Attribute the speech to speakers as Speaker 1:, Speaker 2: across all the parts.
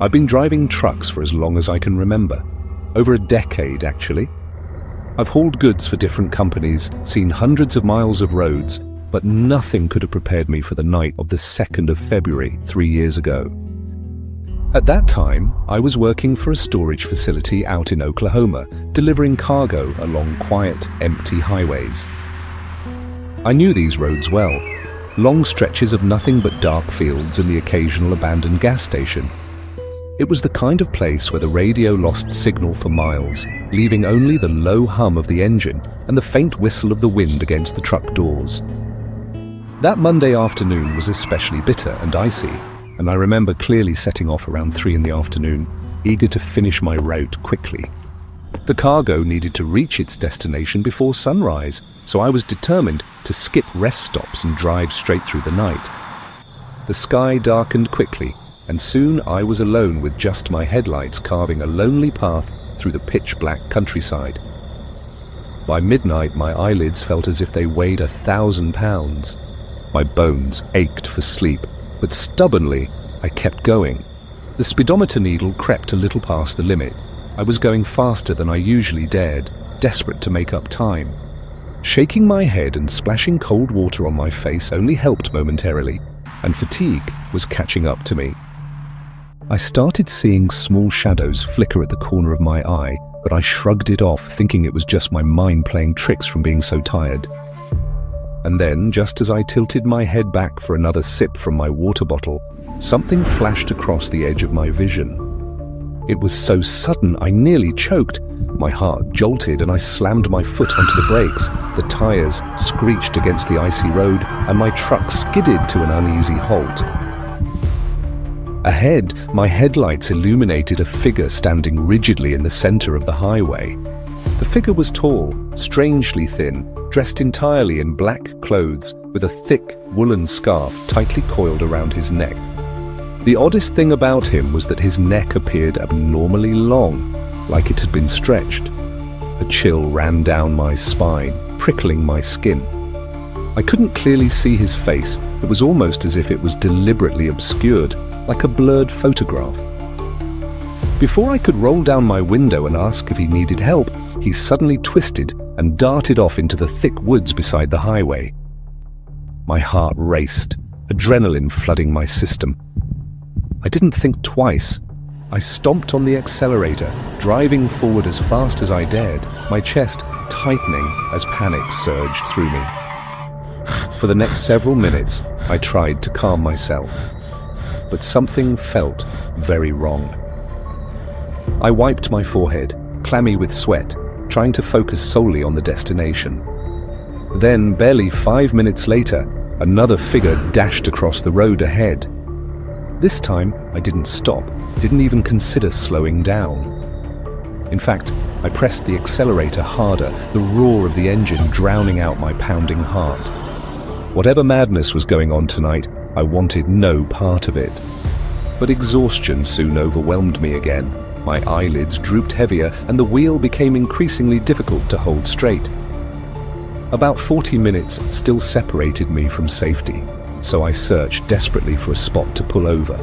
Speaker 1: I've been driving trucks for as long as I can remember. Over a decade, actually. I've hauled goods for different companies, seen hundreds of miles of roads, but nothing could have prepared me for the night of the 2nd of February 3 years ago. At that time, I was working for a storage facility out in Oklahoma, delivering cargo along quiet, empty highways. I knew these roads well. Long stretches of nothing but dark fields and the occasional abandoned gas station. It was the kind of place where the radio lost signal for miles, leaving only the low hum of the engine and the faint whistle of the wind against the truck doors. That Monday afternoon was especially bitter and icy, and I remember clearly setting off around 3 in the afternoon, eager to finish my route quickly. The cargo needed to reach its destination before sunrise, so I was determined to skip rest stops and drive straight through the night. The sky darkened quickly, and soon I was alone with just my headlights carving a lonely path through the pitch-black countryside. By midnight, my eyelids felt as if they weighed 1,000 pounds. My bones ached for sleep, but stubbornly, I kept going. The speedometer needle crept a little past the limit. I was going faster than I usually dared, desperate to make up time. Shaking my head and splashing cold water on my face only helped momentarily, and fatigue was catching up to me. I started seeing small shadows flicker at the corner of my eye, but I shrugged it off, thinking it was just my mind playing tricks from being so tired. And then, just as I tilted my head back for another sip from my water bottle, something flashed across the edge of my vision. It was so sudden I nearly choked. My heart jolted and I slammed my foot onto the brakes. The tires screeched against the icy road and my truck skidded to an uneasy halt. Ahead, my headlights illuminated a figure standing rigidly in the center of the highway. The figure was tall, strangely thin, dressed entirely in black clothes with a thick woolen scarf tightly coiled around his neck. The oddest thing about him was that his neck appeared abnormally long, like it had been stretched. A chill ran down my spine, prickling my skin. I couldn't clearly see his face. It was almost as if it was deliberately obscured, like a blurred photograph. Before I could roll down my window and ask if he needed help, he suddenly twisted and darted off into the thick woods beside the highway. My heart raced, adrenaline flooding my system. I didn't think twice. I stomped on the accelerator, driving forward as fast as I dared, my chest tightening as panic surged through me. For the next several minutes, I tried to calm myself, but something felt very wrong. I wiped my forehead, clammy with sweat, trying to focus solely on the destination. Then, barely 5 minutes later, another figure dashed across the road ahead. This time, I didn't stop, didn't even consider slowing down. In fact, I pressed the accelerator harder, the roar of the engine drowning out my pounding heart. Whatever madness was going on tonight, I wanted no part of it. But exhaustion soon overwhelmed me again. My eyelids drooped heavier and the wheel became increasingly difficult to hold straight. About 40 minutes still separated me from safety, so I searched desperately for a spot to pull over.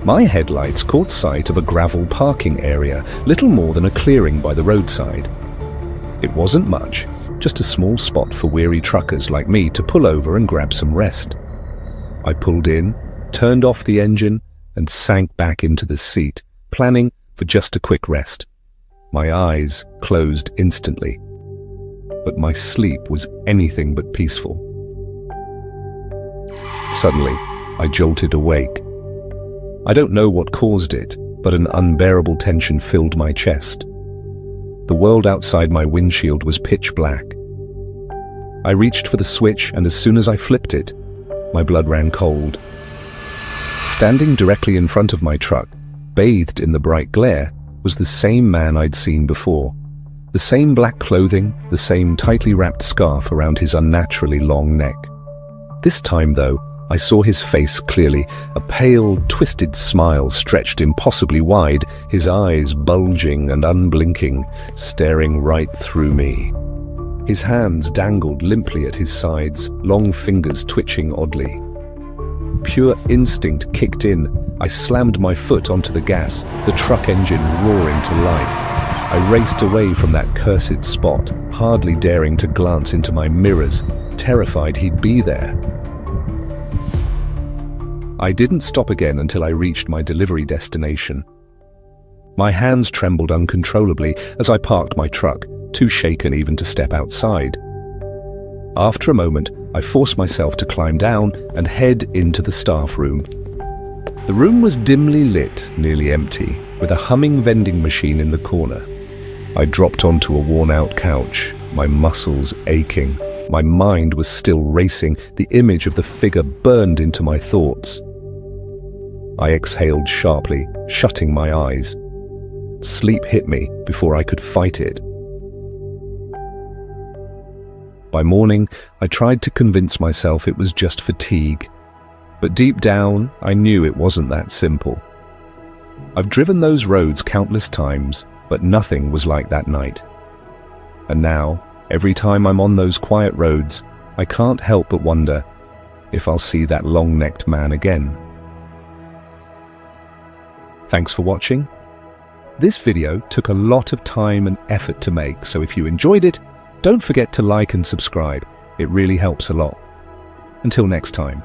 Speaker 1: My headlights caught sight of a gravel parking area, little more than a clearing by the roadside. It wasn't much, just a small spot for weary truckers like me to pull over and grab some rest. I pulled in, turned off the engine, and sank back into the seat, planning for just a quick rest. My eyes closed instantly, but my sleep was anything but peaceful. Suddenly, I jolted awake. I don't know what caused it, but an unbearable tension filled my chest. The world outside my windshield was pitch black. I reached for the switch, and as soon as I flipped it, my blood ran cold. Standing directly in front of my truck, bathed in the bright glare, was the same man I'd seen before. The same black clothing, the same tightly wrapped scarf around his unnaturally long neck. This time, though, I saw his face clearly, a pale, twisted smile stretched impossibly wide, his eyes bulging and unblinking, staring right through me. His hands dangled limply at his sides, long fingers twitching oddly. pure instinct kicked in. I slammed my foot onto the gas, the truck engine roaring to life. I raced away from that cursed spot, hardly daring to glance into my mirrors, terrified he'd be there. I didn't stop again until I reached my delivery destination. My hands trembled uncontrollably as I parked my truck, too shaken even to step outside. After a moment, I forced myself to climb down and head into the staff room. The room was dimly lit, nearly empty, with a humming vending machine in the corner. I dropped onto a worn-out couch, my muscles aching. My mind was still racing, the image of the figure burned into my thoughts. I exhaled sharply, shutting my eyes. Sleep hit me before I could fight it. By morning, I tried to convince myself it was just fatigue. But deep down, I knew it wasn't that simple. I've driven those roads countless times, but nothing was like that night. And now, every time I'm on those quiet roads, I can't help but wonder if I'll see that long-necked man again. Thanks for watching. This video took a lot of time and effort to make, so if you enjoyed it, don't forget to like and subscribe. It really helps a lot. Until next time.